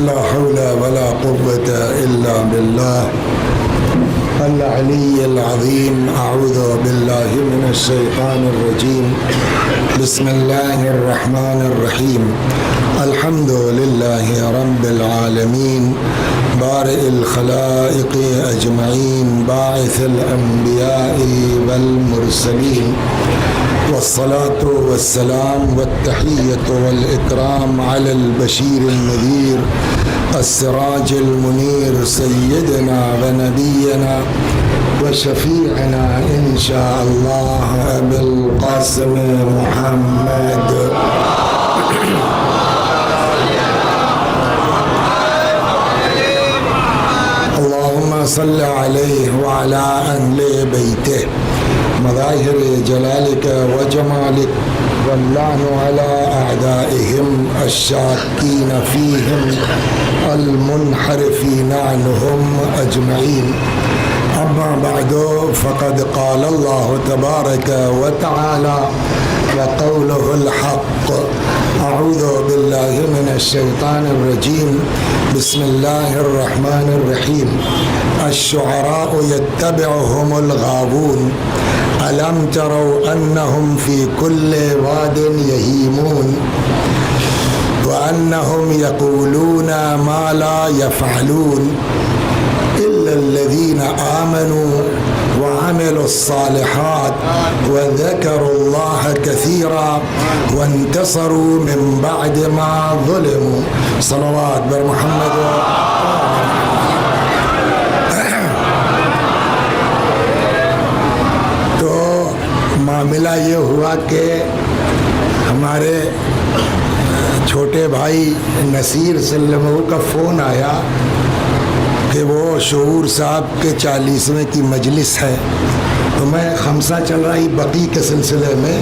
لا حول ولا قوة إلا بالله العلي العظيم. أعوذ بالله من الشيطان الرجيم. بسم الله الرحمن الرحيم. الحمد لله رب العالمين بارئ الخلائق أجمعين باعث الأنبياء والمرسلين والصلاة والسلام والتحية والإكرام على البشير النذير السراج المنير سيدنا ونبينا وشفيعنا إن شاء الله أبي القاسم محمد. اللهم صل عليه وعلى أهل بيته مظاهر جلالك وجمالك واللعن على أعدائهم الشاكين فيهم المنحرفين عنهم أجمعين. أما بعد فقد قال الله تبارك وتعالى وقوله الحق. أعوذ بالله من الشيطان الرجيم. بسم الله الرحمن الرحيم. الشعراء يتبعهم الغاوون ألم تروا أنهم في كل واد يهيمون وأنهم يقولون ما لا يفعلون إلا الذين آمنوا وعملوا الصالحات وذكروا الله كثيرا وانتصروا من بعد ما ظلموا. صلوات بر محمد. تو معاملہ یہ ہوا کہ ہمارے چھوٹے بھائی نصیر صلی اللہ علیہ وسلم کا فون آیا کہ وہ شعور صاحب کے 40ویں کی مجلس ہے. تو میں خمسہ چل رہی بقی کے سلسلے میں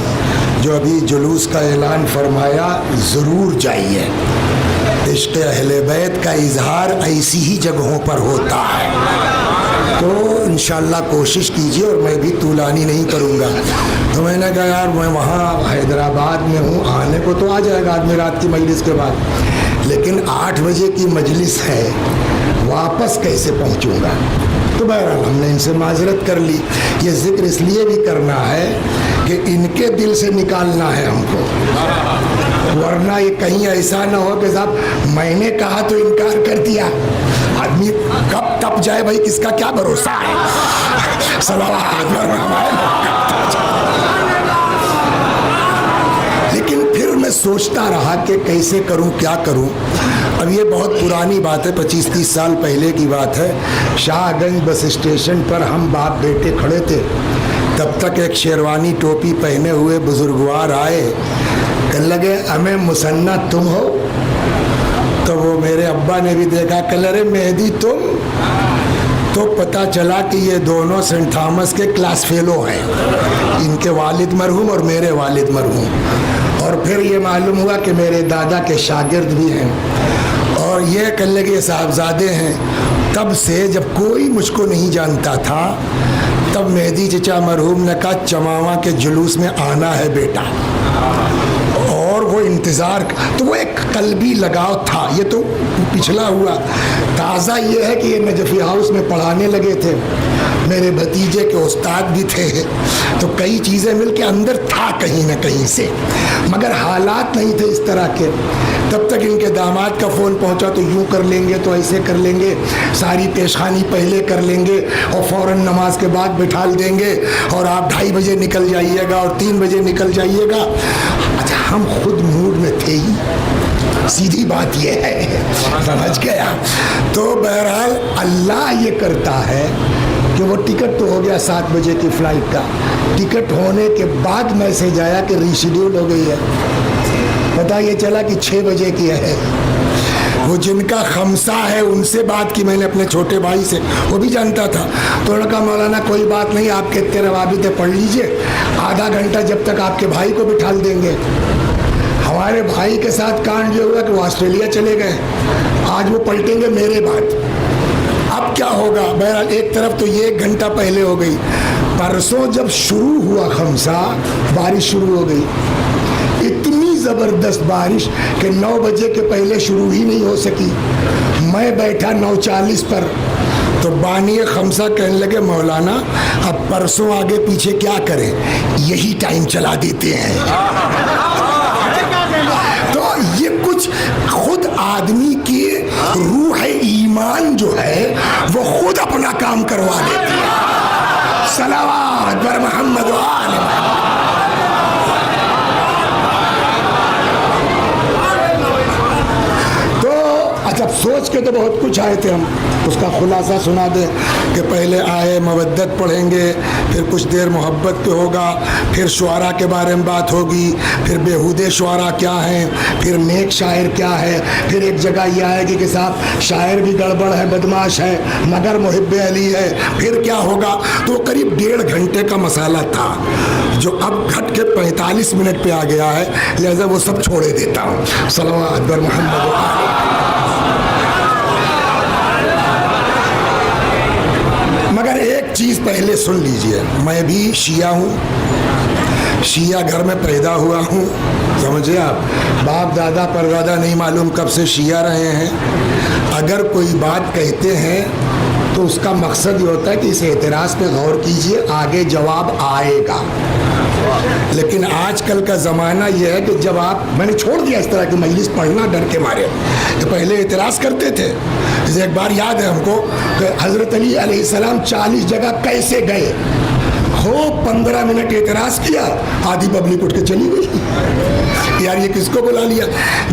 جو ابھی جلوس کا اعلان فرمایا ضرور جائیے. عشق اہل بیت کا اظہار ایسی ہی جگہوں پر ہوتا ہے. تو انشاءاللہ کوشش کیجیے اور میں بھی طولانی نہیں کروں گا. تو میں نے کہا یار میں وہاں حیدرآباد میں ہوں, آنے کو تو آ جائے گا آدمی رات کی مجلس کے بعد, لیکن 8 بجے کی مجلس ہے, واپس کیسے پہنچوں گا. تو بہرحال ہم نے ان سے معذرت کر لی. یہ ذکر اس لیے بھی کرنا ہے کہ ان کے دل سے نکالنا ہے ہم کو, ورنہ یہ کہیں ایسا نہ ہو کہ صاحب میں نے کہا تو انکار کر دیا. آدمی کب تپ جائے بھائی, کس کا کیا بھروسہ ہے. لیکن پھر میں سوچتا رہا کہ کیسے کروں, کیا کروں. اب یہ بہت پرانی بات ہے, 25-30 سال پہلے کی بات ہے. شاہ گنج بس اسٹیشن پر ہم باپ بیٹے کھڑے تھے. تب تک ایک شیروانی ٹوپی پہنے ہوئے بزرگوار آئے, کہنے لگے ہمیں مصنع تم ہو. تو وہ میرے ابا نے بھی دیکھا, کہ ارے مہدی تم. تو پتہ چلا کہ یہ دونوں سینٹ تھامس کے کلاس فیلو ہیں, ان کے والد مرحوم اور میرے والد مرحوم. اور پھر یہ معلوم ہوا کہ میرے دادا کے شاگرد بھی ہیں, اور یہ کہنے لگے یہ صاحبزادے ہیں. تب سے جب کوئی مجھ کو نہیں جانتا تھا, تب مہدی چچا مرحوم نے کہا چماواں کے جلوس میں آنا ہے بیٹا, اور وہ انتظار. تو وہ ایک قلبی لگاؤ تھا. یہ تو پچھلا ہوا. تازہ یہ ہے کہ یہ نجفی ہاؤس میں پڑھانے لگے تھے, میرے بھتیجے کے استاد بھی تھے. تو کئی چیزیں مل کے اندر تھا کہیں نہ کہیں سے, مگر حالات نہیں تھے اس طرح کے. تب تک ان کے داماد کا فون پہنچا تو یوں کر لیں گے, تو ایسے کر لیں گے, ساری پیشخانی پہلے کر لیں گے اور فوراً نماز کے بعد بٹھال دیں گے, اور آپ 2:30 بجے نکل جائیے گا اور 3 بجے نکل جائیے گا. اچھا ہم خود موڈ میں تھے ہی, سیدھی بات یہ ہے, سمجھ گیا. تو بہرحال اللہ یہ کرتا ہے کہ وہ ٹکٹ تو ہو گیا 7 بجے کی فلائٹ کا. ٹکٹ ہونے کے بعد میسج آیا کہ ری شیڈیول ہو گئی ہے. پتہ یہ چلا کہ 6 بجے کی ہے. وہ جن کا خمسہ ہے ان سے بات کی میں نے اپنے چھوٹے بھائی سے, وہ بھی جانتا تھا. تو انہوں نے کہا مولانا کوئی بات نہیں, آپ کے اتنے روابط پڑھ لیجئے, آدھا گھنٹہ جب تک آپ کے بھائی کو بٹھال دیں گے. ہمارے بھائی کے ساتھ کانڈ یہ ہوا کہ وہ آسٹریلیا چلے گئے, آج وہ پلٹیں گے میرے بعد. اب کیا ہوگا. بہرحال ایک طرف تو یہ 1 گھنٹہ پہلے ہو گئی. پرسوں جب شروع ہوا خمسہ, بارش شروع ہو گئی, اتنی زبردست بارش کہ 9 بجے کے پہلے شروع ہی نہیں ہو سکی. میں بیٹھا 9:40 پر تو بانی خمسہ کہنے لگے مولانا اب پرسوں آگے پیچھے کیا کریں, یہی ٹائم چلا دیتے ہیں. تو یہ کچھ خود آدمی کی روح ایمان جو ہے وہ خود اپنا کام کروا دیتی ہے. صلوات بر محمد و آل محمد. اب سوچ کے تو بہت کچھ آئے تھے, ہم اس کا خلاصہ سنا دیں کہ پہلے آئے مودت پڑھیں گے, پھر کچھ دیر محبت پہ ہوگا, پھر شعراء کے بارے میں بات ہوگی, پھر بیہودے شعراء کیا ہیں, پھر نیک شاعر کیا ہے, پھر ایک جگہ یہ آئے گی کہ صاحب شاعر بھی گڑبڑ ہے, بدماش ہے, مگر محب علی ہے, پھر کیا ہوگا. تو قریب 1.5 گھنٹے کا مسئلہ تھا جو اب گھٹ کے 45 منٹ پہ آ گیا ہے, لہذا وہ سب چھوڑے دیتا ہوں. صلوات بر محمد و آل. مگر ایک چیز پہلے سن لیجئے, میں بھی شیعہ ہوں, شیعہ گھر میں پیدا ہوا ہوں, سمجھے آپ, باپ دادا پردادا نہیں معلوم کب سے شیعہ رہے ہیں. اگر کوئی بات کہتے ہیں تو اس کا مقصد یہ ہوتا ہے کہ اس اعتراض پہ غور کیجئے, آگے جواب آئے گا. لیکن آج کل کا زمانہ یہ ہے کہ جب آپ, میں نے چھوڑ دیا اس طرح کی مجلس پڑھنا ڈر کے مارے, کہ پہلے اعتراض کرتے تھے. جیسے ایک بار یاد ہے ہم کو کہ حضرت علی علیہ السلام 40 جگہ کیسے گئے, ہو 15 منٹ اعتراض کیا, آدھی پبلک اٹھ کے چلی گئی, یار یہ کس کو بلا لیا.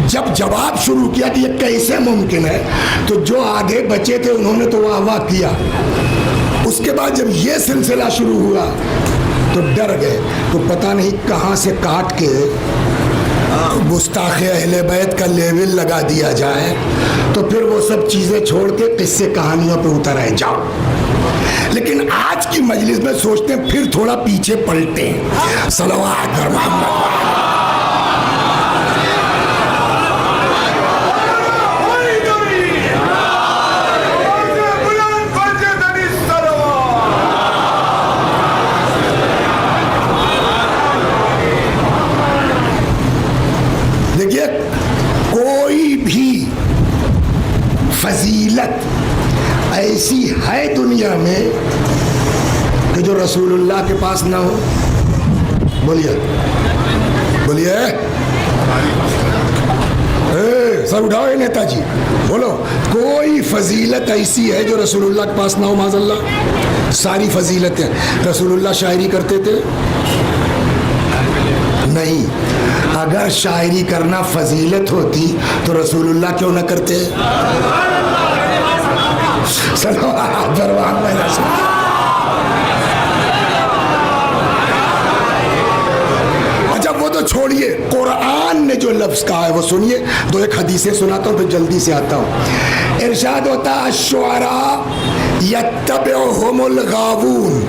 جب جواب شروع کیا کہ یہ کیسے ممکن ہے, تو جو آدھے بچے تھے انہوں نے تو واہ واہ کیا. اس کے بعد جب یہ سلسلہ شروع ہوا تو ڈر گئے, تو پتہ نہیں کہاں سے کاٹ کے گستاخ اہل بیت کا لیول لگا دیا جائے, تو پھر وہ سب چیزیں چھوڑ کے قصے کہانیوں پہ اتر آئے جاؤ. لیکن آج کی مجلس میں سوچتے ہیں پھر تھوڑا پیچھے پلٹیں. صلوات بر محمد. کوئی بھی فضیلت ایسی ہے دنیا میں کہ جو رسول اللہ کے پاس نہ ہو. بولیے بولیے, سر اٹھاؤ نیتا جی, بولو کوئی فضیلت ایسی ہے جو رسول اللہ کے پاس نہ ہو. معاذ اللہ ساری فضیلتیں. رسول اللہ شاعری کرتے تھے نہیں, اگر شاعری کرنا فضیلت ہوتی تو رسول اللہ کیوں نہ کرتے. اچھا وہ تو چھوڑیے, قرآن نے جو لفظ کہا ہے وہ سنیے. 2 حدیثیں سناتا ہوں پھر جلدی سے آتا ہوں. ارشاد ہوتا ہے الشعراء یتبعہم الغاوون,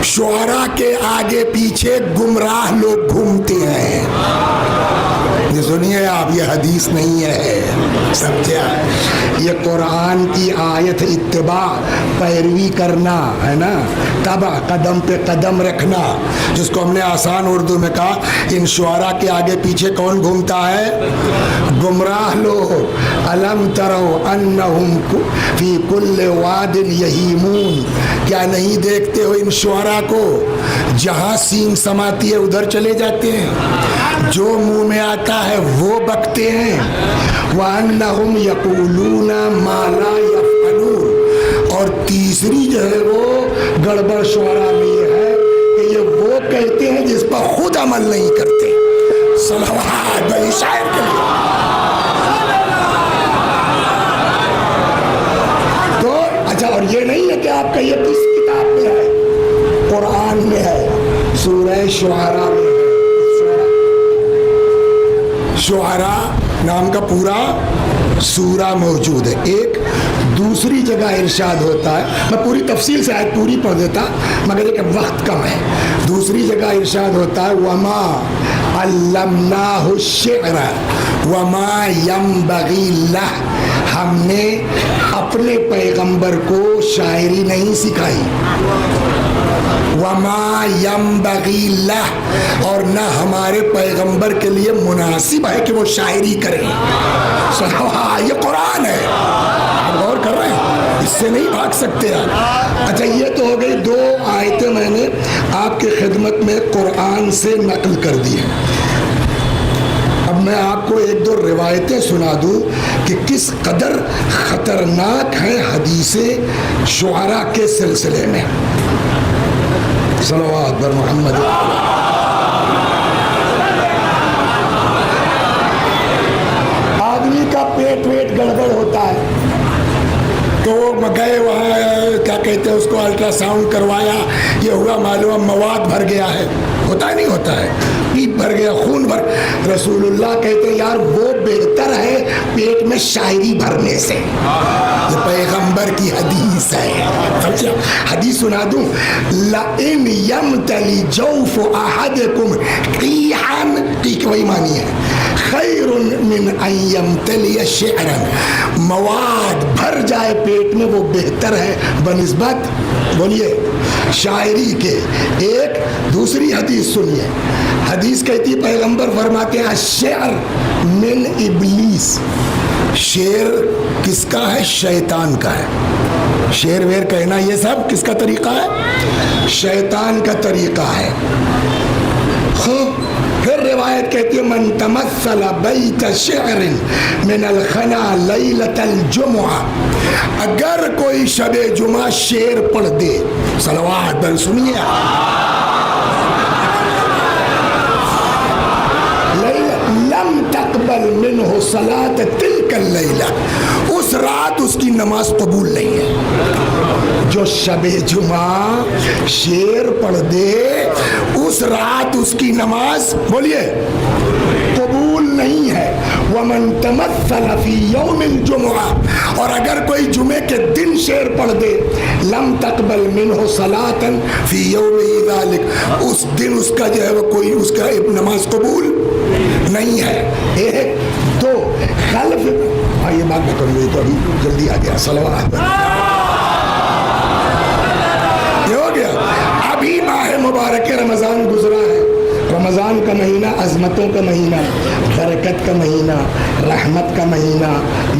شعراء کے آگے پیچھے گمراہ لوگ گھومتے ہیں. یہ سنیے آپ, یہ حدیث نہیں ہے, سمجھا, یہ قرآن کی آیت. اتباع پیروی کرنا ہے نا, تبع قدم پہ قدم رکھنا, جس کو ہم نے آسان اردو میں کہا ان شعراء کے آگے پیچھے کون گھومتا ہے, گمراہ لوگ. الم تروا انہم فی کل واد یہیمون, کیا نہیں دیکھتے ہو ان شعراء کو, جہاں سینگ سماتی ہے ادھر چلے جاتے ہیں, جو منہ میں آتا ہے وہ بکتے ہیں. وَأَنَّهُمْ يَقُولُونَ مَا لَا يَفْعَلُونَ, اور تیسری جو ہے وہ گڑبڑ شعراء میں یہ ہے کہ یہ وہ کہتے ہیں جس پر خود عمل نہیں کرتے. صلوات بھائی شاعر کے لیے. تو اچھا, اور یہ نہیں ہے کہ آپ کا یہ کس کتاب میں ہے, قرآن میں ہے, سورہ شعراء میں. شعراء نام کا پورا سورہ موجود ہے. ایک دوسری جگہ ارشاد ہوتا ہے, میں پوری تفصیل سے آیت پوری پڑھ دیتا مگر ایک وقت کم ہے. دوسری جگہ ارشاد ہوتا ہے وما علمناہ الشعر وما ينبغي له, ہم نے اپنے پیغمبر کو شاعری نہیں سکھائی. وما ينبغي لہ، اور نہ ہمارے پیغمبر کے لیے مناسب ہے کہ وہ شاعری کریں. یہ قرآن ہے، آپ غور کر رہے ہیں، اس سے نہیں بھاگ سکتے آپ. اچھا یہ تو ہو گئی 2 آیتیں میں نے آپ کی خدمت میں قرآن سے نقل کر دی ہیں. اب میں آپ کو 1-2 روایتیں سنا دوں کہ کس قدر خطرناک ہیں حدیثیں شعراء کے سلسلے میں. صلوات بر محمد. آدمی کا پیٹ ویٹ گڑبڑ ہوتا ہے تو گئے وہاں، کیا کہتے ہیں اس کو، الٹرا ساؤنڈ کروایا، یہ ہوا معلوم مواد بھر گیا ہے. ہوتا نہیں ہوتا ہے، پیپ بھر گیا، خون بھر. رسول اللہ کہتے ہیں یار وہ بہتر ہے پیٹ میں شاعری بھرنے سے. یہ پیغمبر کی حدیث ہے. سمجھا؟ حدیث سنا دوں. لَإِنْ يَمْتَلِ جَوْفُ أَحَدِكُمْ قِيحًا، قیح وہی معنی ہے، خَيْرٌ مِّنْ أَنْ يَمْتَلِيَ شِعْرًا، مواد بھر جائے پیٹ میں وہ بہتر ہے بنسبت، بولیے، شاعری کے. ایک دوسری حدیث سنیے. حدیث کہتی ہے، پیغمبر فرماتے ہیں الشعر من ابلیس، شعر کس کا ہے؟ شیطان کا ہے. شعر ویر کہنا یہ سب کس کا طریقہ ہے؟ شیطان کا طریقہ ہے. پھر روایت کہتی ہے من تمثل بیت شعر من الخنا لیلۃ الجمعہ، اگر کوئی شب جمعہ شعر پڑھ دے، صلوات پر سنیے، لم تقبل منہ صلاۃ تلک اللیلہ، اس رات اس کی نماز قبول نہیں ہے. جو شب جمعہ شعر پڑھ دے اس رات اس کی نماز، بولیے، قبول نہیں ہے. ومن تمثل فی یوم الجمعہ، اور اگر کوئی جمعے کے دن شعر پڑھ دے، لم تقبل منہ صلاۃ فی یوم ذلک، اس دن اس کا جو ہے وہ کوئی اس کا نماز قبول نہیں ہے. 1 2 خلف، یہ بات میں کروں گی تو ابھی جلدی آ گیا. صلوات یہ ہو گیا. ابھی ماہ مبارک رمضان گزرا ہے. رمضان کا مہینہ عظمتوں کا مہینہ، برکت کا مہینہ، رحمت کا مہینہ،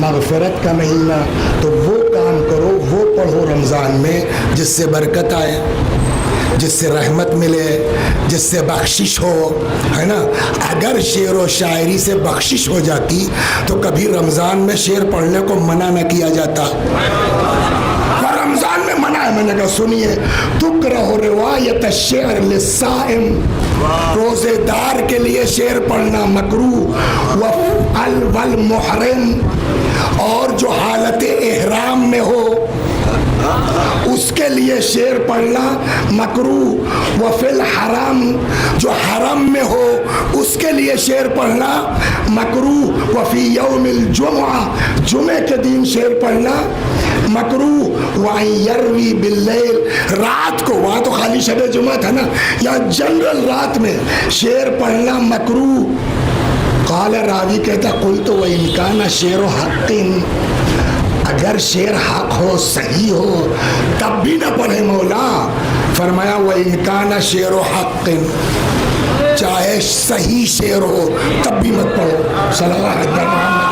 مغفرت کا مہینہ. تو وہ کام کرو، وہ پڑھو رمضان میں جس سے برکت آئے، جس سے رحمت ملے، جس سے بخشش ہو، ہے نا. اگر شعر و شاعری سے بخشش ہو جاتی تو کبھی رمضان میں شعر پڑھنے کو منع نہ کیا جاتا. رمضان میں منع ہے. میں نے کہا سنیے، تکرہ روایت الشعر للصائم، روزے دار کے لیے شعر پڑھنا مکروہ، والمحرم، اور جو حالت احرام میں ہو اس کے لیے شعر پڑھنا مکروہ. وفی الحرام، جو حرم میں ہو اس کے لیے شعر پڑھنا مکروہ. وفی یوم الجمعہ، جمعے کے دن شعر پڑھنا مکروہ. وَأَن يَرْوِي بِاللَّيْلِ، رات کو، وہاں تو خالی شب جمعہ تھا نا، یا جنرل رات میں شعر پڑھنا مکروہ. قال راوی کہتا قلت وَإِن كَانَ شِعْرُ حَقٍّ، اگر شعر حق ہو، صحیح ہو، تب بھی نہ پڑھے مولا. فرمایا وَإِن كَانَ شِعْرُ حَقٍّ، چاہے صحیح شعر ہو تب بھی مت پڑھو. صلوات علی محمد.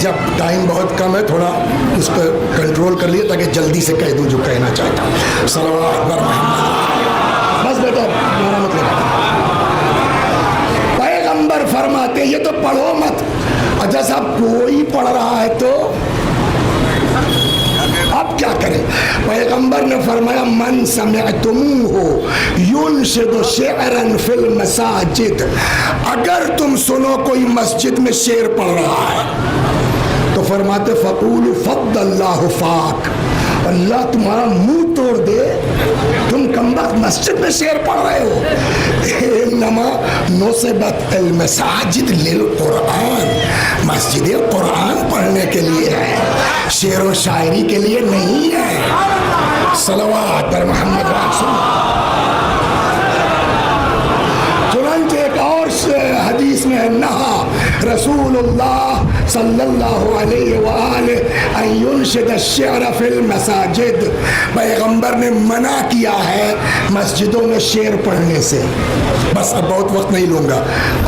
جب ٹائم بہت کم ہے، تھوڑا اس پہ کنٹرول کر لیے تاکہ جلدی سے کہہ دوں جو کہنا چاہتا ہوں. صلوات بر محمد. بس بیٹا میرا مطلب پیغمبر فرماتے یہ تو پڑھو مت. اچھا صاحب کوئی پڑھ رہا ہے تو اب کیا کریں؟ پیغمبر نے فرمایا من سمعتموہ ینشد شعرا فی المساجد، اگر تم سنو کوئی مسجد میں شعر پڑھ رہا ہے تو فرماتے فقولوا فض اللہ فاک، اللہ تمہارا منہ توڑ دے، تم کمبخت مسجد میں شعر پڑھ رہے ہو. انما نصبت المساجد للقرآن، مسجد قرآن پڑھنے کے لیے ہے، شعر و شاعری کے لیے نہیں ہے. صلوات پر محمد رسول. چنانچہ ایک اور حدیث میں نہا رسول اللہ صلی اللہ علیہ وآلہ ان ينشد الشعر فی المساجد، پیغمبر نے منع کیا ہے مسجدوں میں شعر پڑھنے سے. بس اب بہت وقت نہیں لوں گا.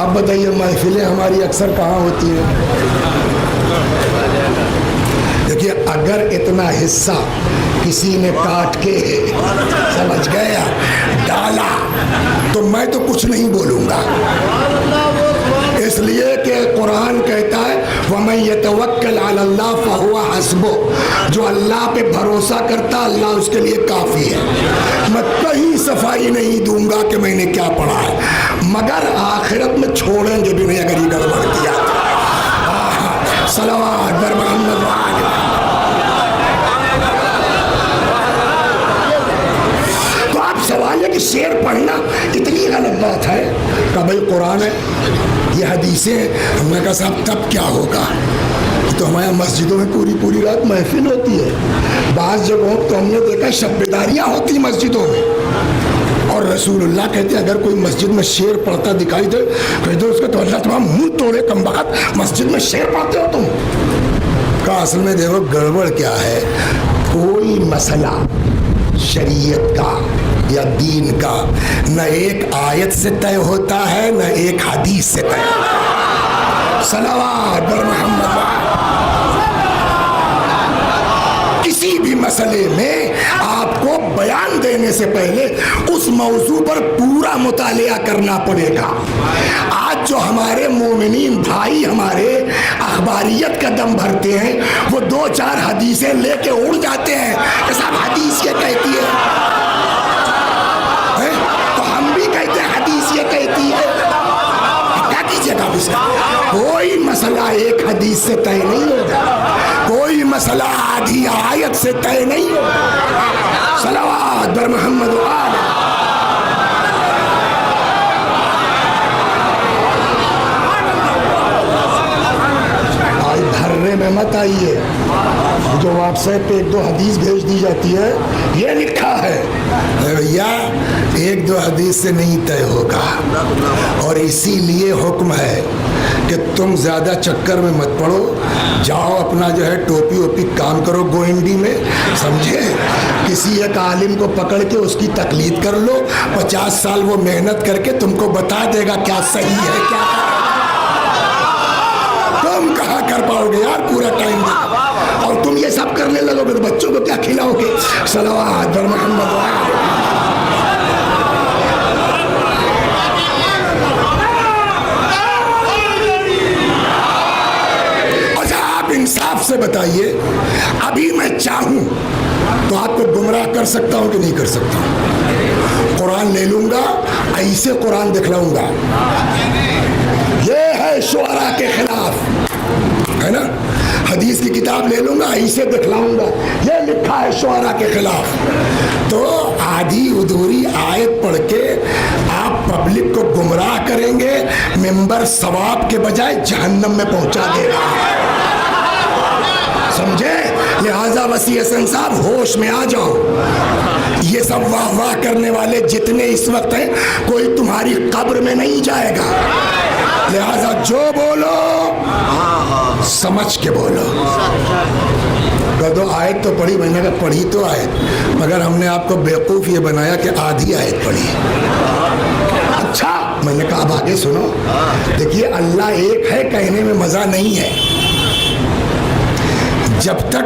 اب بتائیے محفلیں ہماری اکثر کہاں ہوتی ہیں؟ دیکھیے اگر اتنا حصہ کسی نے کاٹ کے سمجھ گیا ڈالا تو میں تو کچھ نہیں بولوں گا، اس لیے کہ قرآن کہتا ہے وَمَن يَتَوَكَّلْ عَلَى اللَّهِ فَهُوَ حَسْبُهُ، جو اللہ پہ بھروسہ کرتا اللہ اس کے لیے کافی ہے. میں کہیں صفائی نہیں دوں گا کہ میں نے کیا پڑھا ہے، مگر آخرت میں چھوڑیں گے بھی نہیں اگر یہ گڑبڑ کیا. صلوات بر محمد وآلہ. سوال ہے کہ شعر پڑھنا اتنی غلط بات ہے کہ بھائی قرآن ہے یہ حدیثیں ہیں. ہم نے کہا صاحب تب کیا ہوگا؟ تو ہمارے مسجدوں میں پوری رات محفل ہوتی ہے، بعض جگہوں تو ہم نے دیکھا شب بیداریاں ہوتی مسجدوں میں، اور رسول اللہ کہتے ہیں اگر کوئی مسجد میں شعر پڑھتا دکھائی دے کہہ دو اس کا تو اللہ تمام منہ توڑے کم بخت، مسجد میں شعر پڑھتے ہو تم. کہا اصل میں دیکھو گڑبڑ کیا ہے، کوئی مسئلہ شریعت کا یا دین کا نہ ایک آیت سے طے ہوتا ہے نہ ایک حدیث سے طے ہوتا ہے. صلوات بر محمد. کسی بھی مسئلے میں آپ کو بیان دینے سے پہلے اس موضوع پر پورا مطالعہ کرنا پڑے گا. آج جو ہمارے مومنین بھائی ہمارے اخباریت کا دم بھرتے ہیں وہ 2-4 حدیثیں لے کے اڑ جاتے ہیں کہ صاحب حدیث کیا کہتی ہے، تو ہم بھی کہتے ہیں حدیث یہ کہتی ہے. کیا کیجیے گا اس کا؟ کوئی مسئلہ ایک حدیث سے طے نہیں ہوگا، کوئی مسئلہ آدھی آیت سے طے نہیں ہوگا. صلوات بر محمد وآلہ. دھرنے میں مت آئیے، جو واٹس ایپ پہ 1-2 حدیث بھیج دی جاتی ہے یہ لکھا ہے بھیا 1-2 حدیث سے نہیں طے ہوگا. اور اسی لیے حکم ہے کہ تم زیادہ چکر میں مت پڑو، جاؤ اپنا جو ہے ٹوپی ووپی کام کرو گوئنڈی میں، سمجھے، کسی ایک عالم کو پکڑ کے اس کی تقلید کر لو، 50 سال وہ محنت کر کے تم کو بتا دے گا کیا صحیح ہے کیا تم کہاں کر پاؤ گے یار پورا ٹائم دے. اور تم یہ سب کرنے لگو گے تو بچوں کو کیا کھلاؤ گے. صلوات بر محمد وآلہ. اچھا آپ انصاف سے بتائیے ابھی میں چاہوں تو آپ کو گمراہ کر سکتا ہوں کہ نہیں کر سکتا ہوں؟ قرآن لے لوں گا ایسے قرآن دکھلاؤں گا یہ ہے شعراء کے خلاف، ہے نا، حدیث کی کتاب لے لوں گا ایسے دکھلاؤں گا یہ لکھا ہے شعراء کے خلاف، تو آدھی ادھوری آیت پڑھ کے آپ پبلک کو گمراہ کریں گے، ممبر ثواب کے بجائے جہنم میں پہنچا دے گا. سمجھے؟ لہذا وسیع حسن صاحب ہوش میں آ جاؤ. یہ سب واہ واہ کرنے والے جتنے اس وقت ہیں کوئی تمہاری قبر میں نہیں جائے گا، لہذا جو بولو سمجھ کے بولو. کدو آیت تو پڑھی، میں نے کہا پڑھی تو آیت، مگر ہم نے آپ کو بیوقوف یہ بنایا کہ آدھی آیت پڑھی. اچھا میں نے کہا اب آگے سنو. دیکھیے اللہ ایک ہے کہنے میں مزہ نہیں ہے، جب تک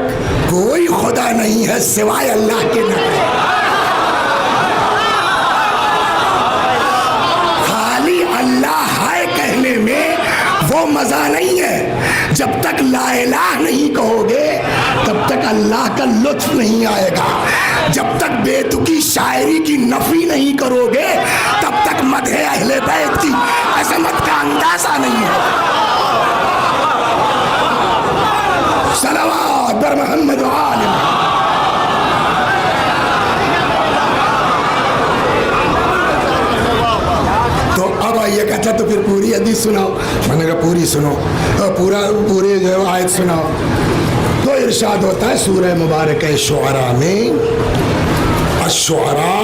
کوئی خدا نہیں ہے سوائے اللہ کے نہ خالی اللہ ہے کہنے میں وہ مزہ نہیں ہے. جب تک لا الہ نہیں کہو گے تب تک اللہ کا لطف نہیں آئے گا. جب تک بے تکی شاعری کی نفی نہیں کرو گے تب تک مدح اہل بیت کی عظمت کا اندازہ نہیں ہے. صلوات بر محمد وآلہ. تو اب آئیے کہتا تو پھر پوری حدیث سناؤ. میں نے کہا پوری سنو، پوری جو ہے آیت سناؤ. تو ارشاد ہوتا ہے سورہ مبارکہ شعراء میں الشعراء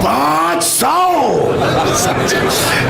500।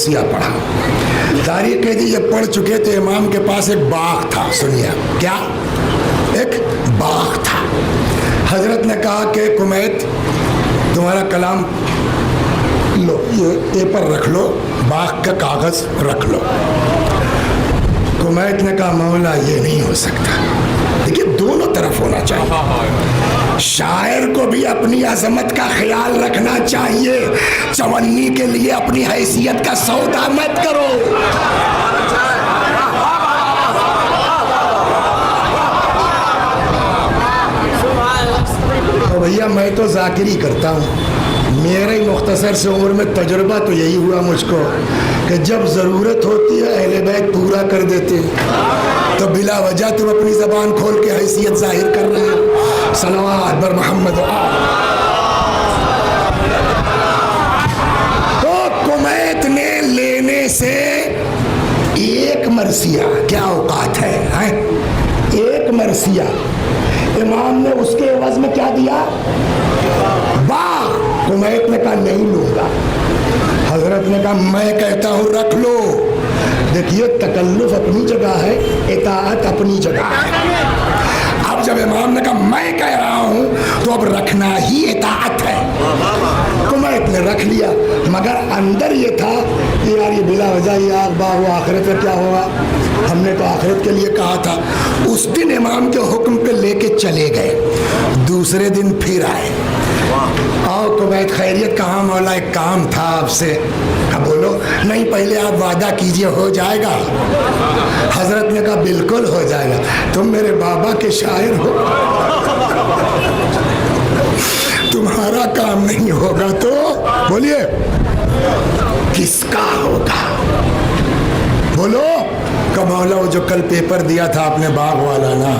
مرثیہ پڑھا. تاریخ کہتی ہے جب پڑھ چکے تو امام کے پاس ایک باغ تھا. سنیے کیا؟ ایک باغ تھا. حضرت نے کہا کہ کمیت تمہارا کلام لو، یہ پیپر رکھ لو، باغ کا کاغذ رکھ لو. کمیت نے کہا مولا یہ نہیں ہو سکتا. دیکھیے دونوں طرف ہونا چاہیے. شاعر کو بھی اپنی عظمت کا خیال رکھنا چاہیے. چونی کے لیے اپنی حیثیت کا سودا مت کرو. بھیا میں تو ذاکری کرتا ہوں. میرے مختصر سے عمر میں تجربہ تو یہی ہوا مجھ کو کہ جب ضرورت ہوتی ہے اہل بیت پورا کر دیتے ہیں، تو بلا وجہ تم اپنی زبان کھول کے حیثیت ظاہر کر رہے ہو. صلوات بر محمد. تو کمیت نے لینے سے ایک مرثیہ، کیا اوقات ہے، ایک مرثیہ امام نے اس کے عوض میں کیا دیا؟ باغ. کمیت نے کہا نہیں لوں گا. حضرت نے کہا میں کہتا ہوں رکھ لو. دیکھیے تکلف اپنی جگہ ہے، اطاعت اپنی جگہ ہے. اب جب امام نے کہا میں کہہ رہا ہوں تو اب رکھنا ہی اطاعت ہے. کمیت نے رکھ لیا، مگر اندر یہ تھا کہ یار یہ بلا وجہ یہ باغ و آخرت میں کیا ہوگا، ہم نے تو آخرت کے لیے کہا تھا. اس دن امام کے حکم پہ لے کے چلے گئے. دوسرے دن پھر آئے. آؤ کمیت خیریت؟ کہاں مولا ایک کام تھا آپ سے. بولو. نہیں پہلے آپ وعدہ کیجئے ہو جائے گا. حضرت نے کہا بالکل ہو جائے گا. تم میرے بابا کے شاعر ہو، تمہارا کام نہیں ہوگا تو بولیے کس کا ہوگا؟ بولو. کہ مولا وہ جو کل پیپر دیا تھا آپ نے باغ والا نا،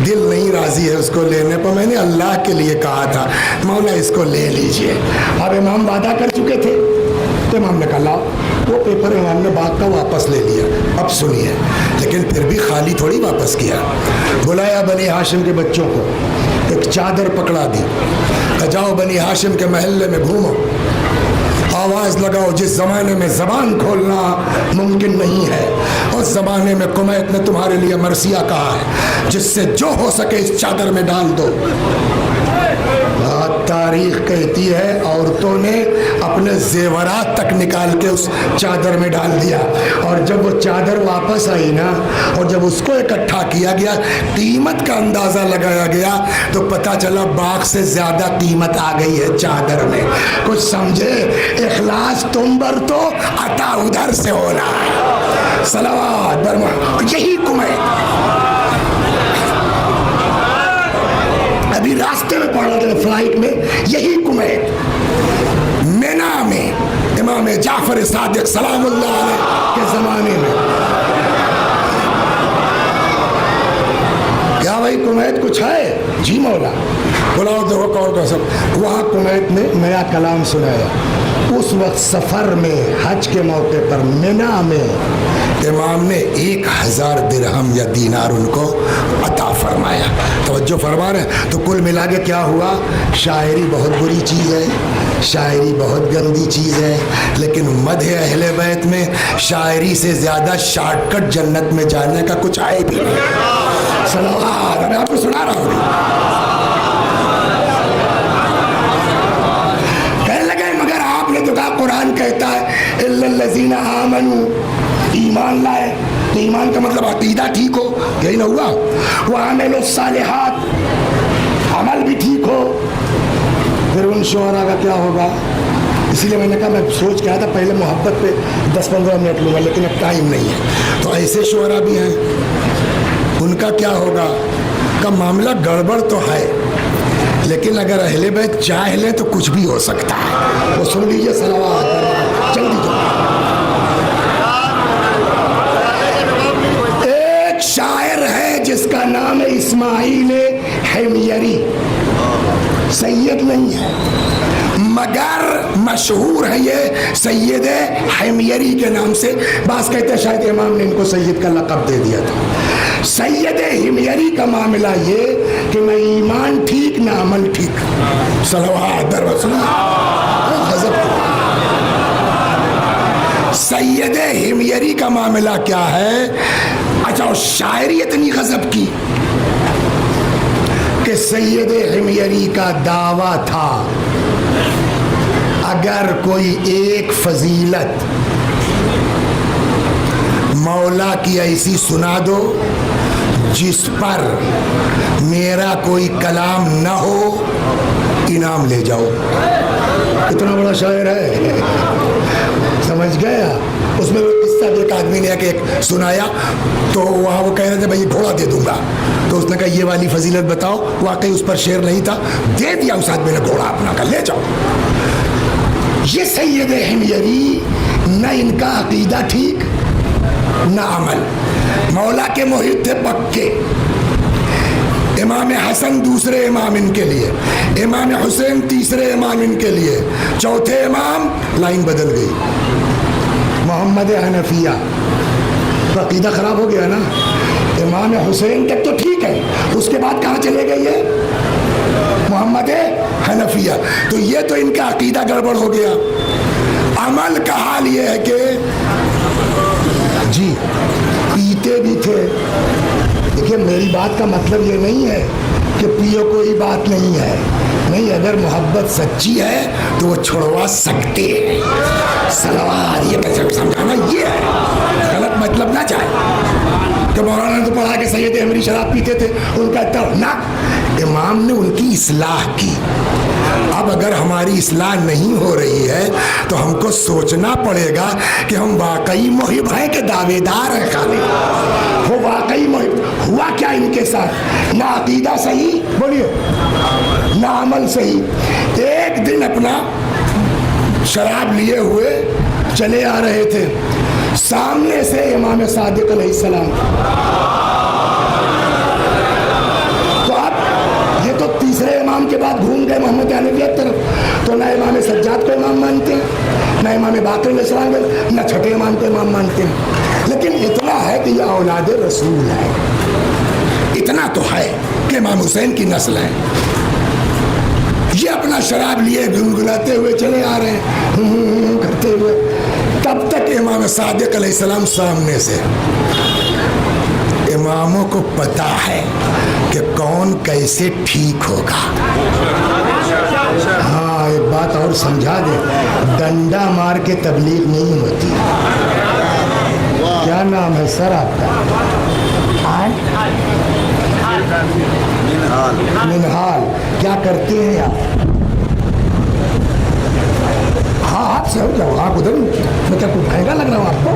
دل نہیں راضی ہے اس کو لینے پر. میں نے اللہ کے لیے کہا تھا مولا اس کو لے لیجئے. اب امام وعدہ کر چکے تھے تو امام نے کہا لاؤ. وہ پیپر امام نے باغ کا واپس لے لیا. اب سنیے، لیکن پھر بھی خالی تھوڑی واپس کیا. بلایا بنی ہاشم کے بچوں کو، ایک چادر پکڑا دی، جاؤ بنی ہاشم کے محلے میں گھومو، آواز لگاؤ. جس زمانے میں زبان کھولنا ممکن نہیں ہے اس زمانے میں کمیت نے تمہارے لیے مرثیہ کہا ہے، جس سے جو ہو سکے اس چادر میں ڈال دو. تاریخ کہتی ہے عورتوں نے اپنے زیورات تک نکال کے اس چادر میں ڈال دیا. اور جب وہ چادر واپس آئی نا، اور جب اس کو اکٹھا کیا گیا، قیمت کا اندازہ لگایا گیا، تو پتہ چلا باغ سے زیادہ قیمت آ گئی ہے چادر میں. کچھ سمجھے؟ اخلاص تم پر تو عطا ادھر سے ہونا ہے. صلوات برما. یہی کمیت ابھی راستے میں پڑھ رہا تھا فلائٹ میں، یہی کمیت مینا میں امام جعفر صادق سلام اللہ علیہ کے زمانے میں. کیا بھائی کمیت کچھ ہے؟ جی مولا. بلاؤ دیکھو کون کا سب. وہاں کمیت نے نیا کلام سنایا. اس وقت سفر میں حج کے موقع پر مینا میں امام نے 1000 درہم یا دینار ان کو عطا فرمایا. توجہ فرما رہے ہیں. تو کل ملا کے کیا ہوا؟ شاعری بہت بری چیز ہے، شاعری بہت گندی چیز ہے، لیکن مدح اہل بیت میں شاعری سے زیادہ شارٹ کٹ جنت میں جانے کا کچھ آئے بھی نہیں. صلوات. میں آپ کو سنا رہا ہوں. قرآن کہتا ہے الا الذین آمنوا، ایمان لائے. تو ایمان کا مطلب عقیدہ ٹھیک ہو، یہی نہ ہوا. وعملوا الصالحات، عمل بھی ٹھیک ہو. پھر ان شعراء کا کیا ہوگا؟ اسی لیے میں نے کہا میں سوچ کے آیا تھا پہلے محبت پہ 10-15 منٹ لوں گا، لیکن اب ٹائم نہیں ہے. تو ایسے شعراء بھی ہیں، ان کا کیا ہوگا؟ کا معاملہ گڑبڑ تو ہے، لیکن اگر اہل بیت چاہ لیں تو کچھ بھی ہو سکتا ہے. وہ سن لیجیے. صلوات. جلدی جلدی. ایک شاعر ہے جس کا نام ہے اسماعیل حمیری. سید نہیں ہے مگر مشہور ہے یہ سید حمیری کے نام سے. بعض کہتے ہیں شاید امام نے ان کو سید کا لقب دے دیا تھا. سید حمیری کا معاملہ یہ کہ میں ایمان ٹھیک نہ عمل ٹھیک. صلوات در رسول. معاملہ کیا ہے؟ اچھا شاعری اتنی غضب کی کہ سید حمیری کا دعویٰ تھا اگر کوئی ایک فضیلت مولا کی ایسی سنا دو جس پر میرا کوئی کلام نہ ہو انعام لے جاؤ. اتنا بڑا شاعر ہے, سمجھ گیا. اس میں وہ قصہ ایک آدمی نے ایک سنایا تو وہاں وہ کہہ رہے تھے بھائی گھوڑا دے دوں گا, تو اس نے کہا یہ والی فضیلت بتاؤ. واقعی اس پر شعر نہیں تھا, دے دیا اس آدمی نے گھوڑا اپنا, کا لے جاؤ. یہ سید حمیری نہ ان کا عقیدہ ٹھیک نہ عمل. مولا کے محب تھے پکے. امام حسن دوسرے امام ان کے لیے, امام حسین تیسرے امام ان کے لیے, چوتھے امام لائن بدل گئی. محمد حنفیہ تو عقیدہ خراب ہو گیا نا. امام حسین تک تو ٹھیک ہے, اس کے بعد کہاں چلے گئے یہ محمد حنفیہ, تو یہ تو ان کا عقیدہ گڑبڑ ہو گیا. عمل کا حال یہ ہے کہ جی پیتے بھی تھے. دیکھیے میری بات کا مطلب یہ نہیں ہے کہ پیو کوئی بات نہیں ہے, نہیں, اگر محبت سچی ہے تو وہ چھڑوا سکتے ہیں. سلوار یہ سمجھانا یہ ہے, غلط مطلب نہ چاہے کہ مولانا نے تو پڑھا کہ سید حمیری شراب پیتے تھے, ان کا اتنا نہ, امام نے ان کی اصلاح کی. اب اگر ہماری اصلاح نہیں ہو رہی ہے تو ہم کو سوچنا پڑے گا کہ ہم واقعی محب ہیں کہ دعوے دار ہیں خالی. وہ واقعی محب ہوا کیا ان کے ساتھ؟ نہ عقیدہ صحیح, بولیے, نہ عمل صحیح. ایک دن اپنا شراب لیے ہوئے چلے آ رہے تھے, سامنے سے امام صادق علیہ السلام. تو اب یہ تو تیسرے امام کے بعد گھوم گئے محمد حنفیہ کی طرف, تو نہ امام سجاد کو امام مانتے ہیں, نہ امام باقر علیہ السلام کو, نہ چھٹے امام کو امام مانتے ہیں. لیکن اتنا ہے کہ یہ اولاد رسول ہے, اتنا تو ہے کہ امام حسین کی نسل ہے. یہ اپنا شراب لیے گنگناتے ہوئے چلے آ رہے ہیں کرتے ہوئے, تب تک امام صادق علیہ السلام سامنے سے. اماموں کو پتا ہے کہ کون کیسے ٹھیک ہوگا. ہاں ایک بات اور سمجھا دے, ڈنڈا مار کے تبلیغ نہیں ہوتی. کیا نام ہے سر آپ کا؟ منحال. کیا کرتے ہیں آپ؟ ہاں آپ سے ہو جاؤ, آپ ادھر میں کیا کچھ مہنگا لگ رہا ہوں آپ کو؟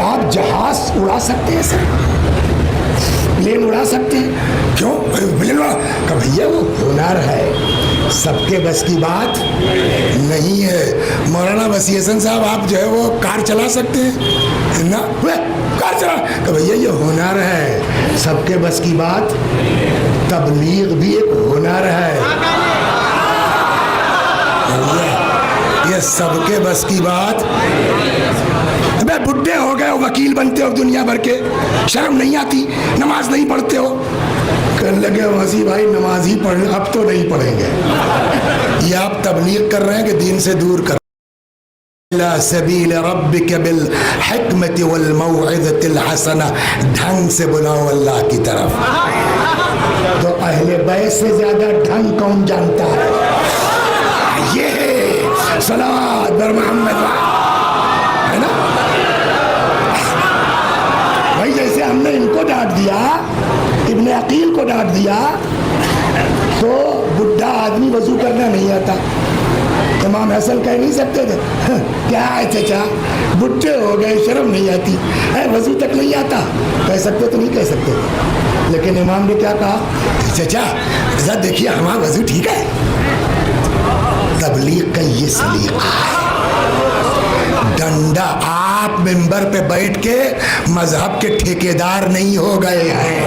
آپ جہاز اڑا سکتے ہیں سر, پلین اڑا سکتے ہیں. کیوں پلین اڑا؟ کہ بھیا وہ ہنر ہے, سب کے بس کی بات نہیں ہے. مولانا وسیع حسن صاحب آپ جو ہے وہ کار چلا سکتے ہیں نا, کار چلا, کہ بھیا یہ ہنر ہے, سب کے بس کی بات. تبلیغ بھی ایک ہنر ہے, یہ سب کے بس کی بات. بڈھے ہو گئے ہو, وکیل بنتے ہو دنیا بھر کے, شرم نہیں آتی, نماز نہیں پڑھتے ہو. کہنے لگے وسیع بھائی نماز ہی پڑھ, اب تو نہیں پڑھیں گے. یہ آپ تبلیغ کر رہے ہیں کہ دین سے دور کر. الى سبیل ربک بالحکمت والموعظۃ الحسنہ, ڈھنگ سے بلاؤ اللہ کی طرف. تو اہل بیت سے زیادہ ڈھنگ کون جانتا ہے؟ یہ صلوات بر محمد ہے نا. بھائی جیسے ہم نے ان کو ڈانٹ دیا, ابن عقیل کو ڈانٹ دیا, تو بڈھا آدمی وضو کرنا نہیں آتا. امام حسن کہہ نہیں سکتے تھے کیا ہے چچا بڈھے ہو گئے, شرم نہیں آتی, وضو تک نہیں آتا. کہہ سکتے تو نہیں کہہ سکتے, لیکن امام نے کیا کہا, چچا ذرا دیکھیے ہمارا وضو ٹھیک ہے. تبلیغ کا یہ سلیقہ ہے. ڈنڈا, آپ منبر پہ بیٹھ کے مذہب کے ٹھیکیدار نہیں ہو گئے ہیں.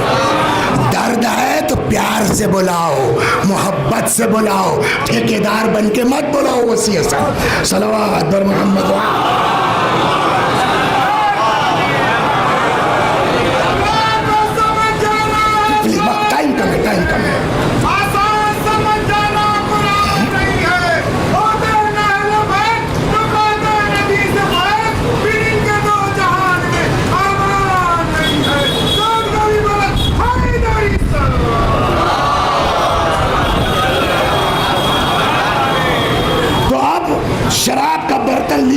درد ہے تو پیار سے بلاؤ, محبت سے بلاؤ, ٹھیکیدار بن کے مت بلاؤ. وسیع حسن صلوات بر محمد. ٹائم کم ہے, ٹائم کم ہے.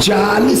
40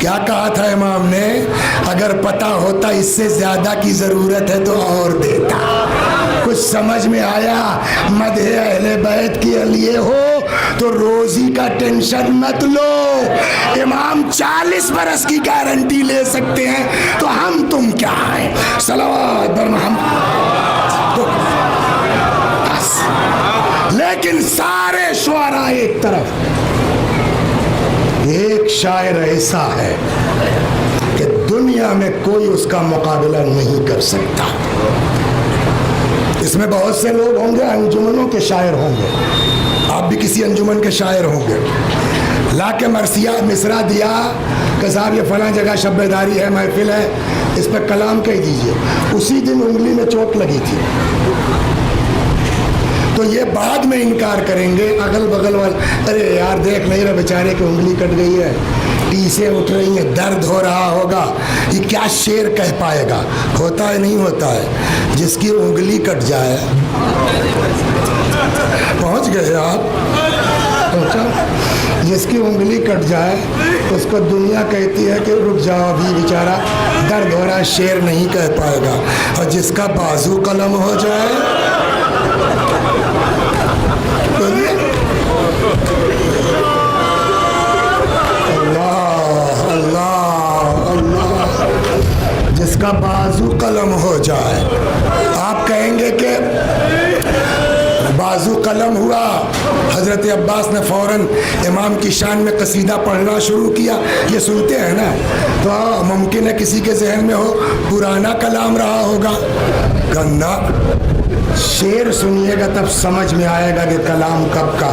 کیا کہا تھا امام نے؟ اگر پتہ ہوتا اس سے زیادہ کی ضرورت ہے تو اور دیتا. کچھ سمجھ میں آیا؟ مدح اہل بیت کے لیے ہو تو روزی کا ٹینشن مت لو. امام 40 برس کی گارنٹی لے سکتے ہیں تو ہم تم کیا ہیں؟ صلوات بر محمد. لیکن سارے شعراء ایک طرف، ایک شاعر ایسا ہے کہ دنیا میں کوئی اس کا مقابلہ نہیں کر سکتا. اس میں بہت سے لوگ ہوں گے انجمنوں کے شاعر ہوں گے، آپ بھی کسی انجمن کے شاعر ہوں گے. لا کے مصرع دیا کہ صاحب یہ فلاں جگہ شب بیداری ہے، محفل ہے، اس پہ کلام کہہ دیجئے. اسی دن انگلی میں چوٹ لگی تھی تو یہ بعد میں انکار کریں گے. اگل بغل والے ارے یار دیکھ نہیں رہا بیچارے کی انگلی کٹ گئی ہے، ٹیسیں اٹھ رہی ہیں، درد ہو رہا ہوگا، یہ کیا شعر کہہ پائے گا. ہوتا ہے نہیں ہوتا ہے. جس کی انگلی کٹ جائے، پہنچ گئے آپ پہنچا، جس کی انگلی کٹ جائے اس کو دنیا کہتی ہے کہ رک جاؤ ابھی بیچارہ درد ہو رہا، شعر نہیں کہہ پائے گا. اور جس کا بازو قلم ہو جائے، اللہ اللہ اللہ، جس کا بازو قلم ہو جائے. آپ کہیں گے کہ بازو قلم ہوا، حضرت عباس نے فوراً امام کی شان میں قصیدہ پڑھنا شروع کیا. یہ سنتے ہیں نا تو ممکن ہے کسی کے ذہن میں ہو پرانا کلام رہا ہوگا. گنا شعر سنیے گا تب سمجھ میں آئے گا کہ کلام کب کا.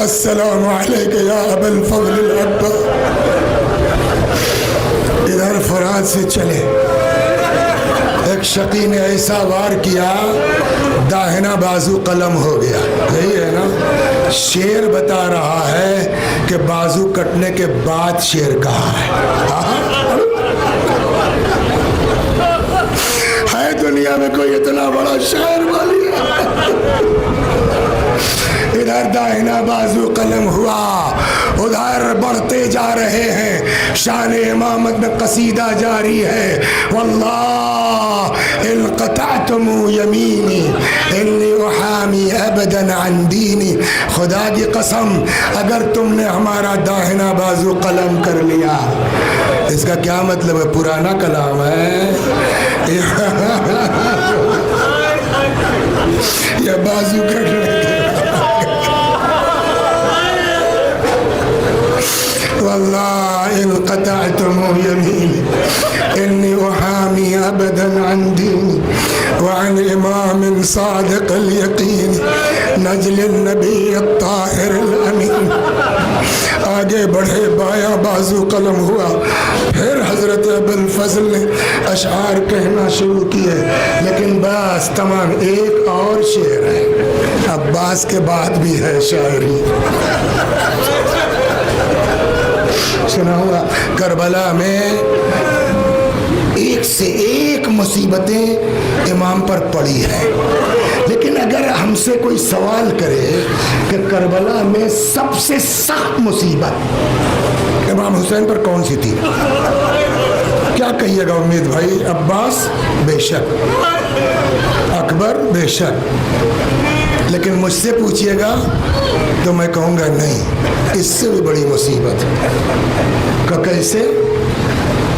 السلام علیکم یا ابا الفضل الاکبر. ادھر فرات سے چلے، ایک شقی نے ایسا وار کیا داہنا بازو قلم ہو گیا. یہی ہے نا، شعر بتا رہا ہے کہ بازو کٹنے کے بعد شعر کہا ہے دنیا میں کوئی اتنا بڑا شاعر والی ہے. ادھر داہنا بازو قلم ہوا، ادھر بڑھتے جا رہے ہیں. شان امامت میں قصیدہ جاری ہے. واللہ ان قطعتم یمینی انی احامی ابدا عن دینی. خدا کی قسم اگر تم نے ہمارا داہنا بازو قلم کر لیا، اس کا کیا مطلب ہے؟ پرانا کلام ہے یہ بازو کٹ رہے. والله إن قطعتم يميني إني أحامي أبدا عن ديني وعن إمام صادق اليقين نجل النبي الطاهر الأمين. آگے بڑھے، بایاں بازو قلم ہوا. پھر حضرت ابوالفضل نے اشعار کہنا شروع کیے. لیکن بس تمام ایک اور شعر ہے، عباس کے بعد بھی ہے شاعری. سنا ہوا کربلا میں ایک سے ایک مصیبتیں امام پر پڑی ہے. لیکن اگر ہم سے کوئی سوال کرے کہ کربلا میں سب سے سخت مصیبت امام حسین پر کون سی تھی، کیا کہیے گا امید بھائی؟ عباس بے شک، اکبر بے شک. لیکن مجھ سے پوچھئے گا تو میں کہوں گا نہیں، اس سے بھی بڑی مصیبت. کہ کیسے؟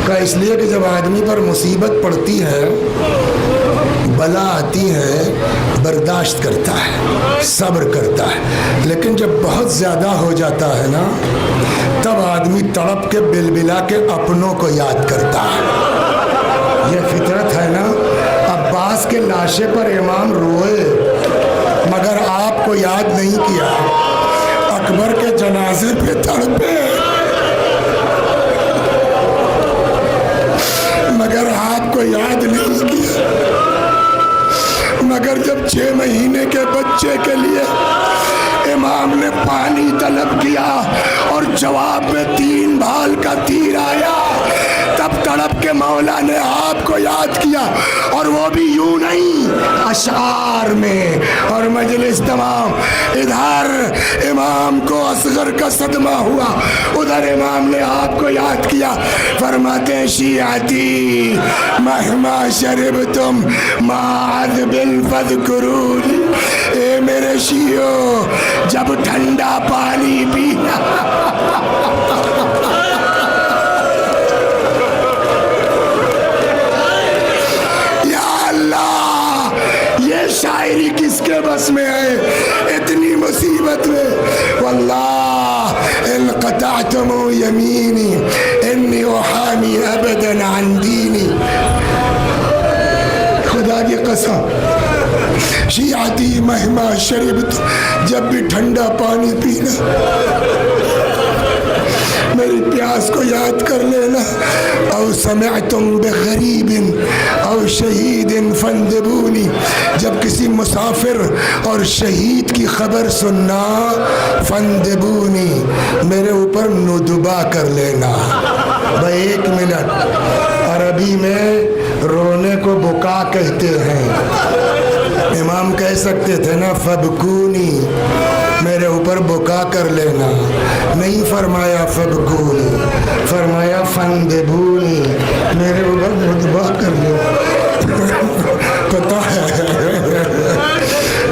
کہ اس لیے کہ جب آدمی پر مصیبت پڑتی ہے، بلا آتی ہے، برداشت کرتا ہے، صبر کرتا ہے. لیکن جب بہت زیادہ ہو جاتا ہے نا، تب آدمی تڑپ کے بلبلا کے اپنوں کو یاد کرتا ہے. یہ فطرت ہے نا. عباس کے لاشے پر امام روئے مگر آپ کو یاد نہیں کیا. اکبر کے جنازے پہ تڑپے مگر آپ کو یاد نہیں کیا. مگر جب 6 مہینے کے بچے کے لیے امام نے پانی طلب کیا اور جواب میں 3 بھال کا تیر آیا، تب تڑپ کے مولا نے آپ کو یاد کیا، اور وہ بھی یوں نہیں، اشعار میں، اور مجلس تمام۔ ادھر امام کو اصغر کا صدمہ ہوا، ادھر امام نے آپ کو یاد کیا، فرماتے ہیں شیعتی مہما شربتم ما عذب فذکرونی، اے میرے شیعو جب ٹھنڈا پانی پینا شاعری کس کے بس میں ہے اتنی مصیبت میں؟ واللہ ان قطعتم یمینی انی احامی ابدا عن دینی، خدا کی قسم شیعتی مہما شربت، جب بھی ٹھنڈا پانی پینا میری پیاس کو یاد کر لینا، او سمعتم بغریب او شہید فاندبونی، جب کسی مسافر اور شہید کی خبر سننا، فاندبونی میرے اوپر ندبہ کر لینا۔ بھائی 1 منٹ، عربی میں رونے کو بکا کہتے ہیں، امام کہہ سکتے تھے نا فبکونی، میرے اوپر بکا کر لینا، نہیں فرمایا فبکونی، فرمایا فندبونی، میرے اوپر ندبہ کر لینا۔ پتہ ہے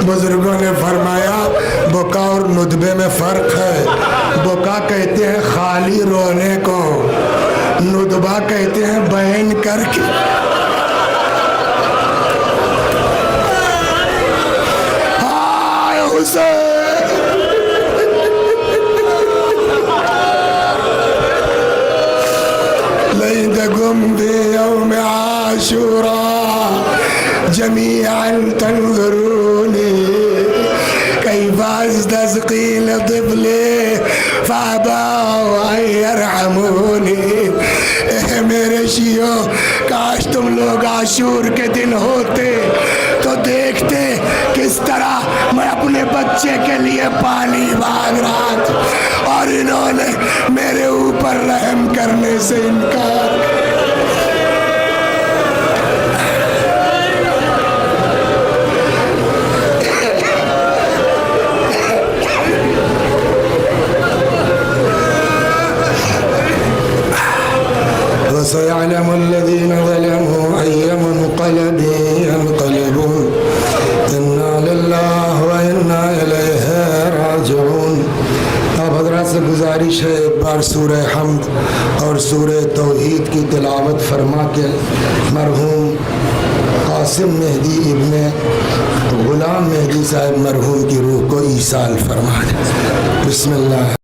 بزرگوں نے فرمایا بکا اور ندبے میں فرق ہے، بکا کہتے ہیں خالی رونے کو، ندبہ کہتے ہیں بیان کر کے۔ ہائے حسین، لیدکم فی یوم عاشوراء جمیعا تنظرونی کیف استسقی لطفلی فابوا ان یرحمونی۔ اے میرے شیعو کاش تم لوگ عاشور کے دن ہوتے تو دیکھتے کس طرح میں اپنے بچے کے لیے پانی مانگ رہا تھا اور انہوں نے میرے اوپر رحم کرنے سے انکار۔ وَسَيَعْلَمُ الَّذِينَ ظَلَمُوا أَيَّ مُنقَلَبٍ يَنقَلِبُونَ إِنَّا لِلَّهِ وَإِنَّا إِلَيْهِ رَاجِعُونَ۔ اب حضرات سے گزارش ہے ایک بار سورہ حمد اور سورہ توحید کی تلاوت فرما کے مرحوم قاسم مہدی ابن غلام مہدی صاحب مرحوم کی روح کو ایصال فرما دیں۔ بسم اللہ۔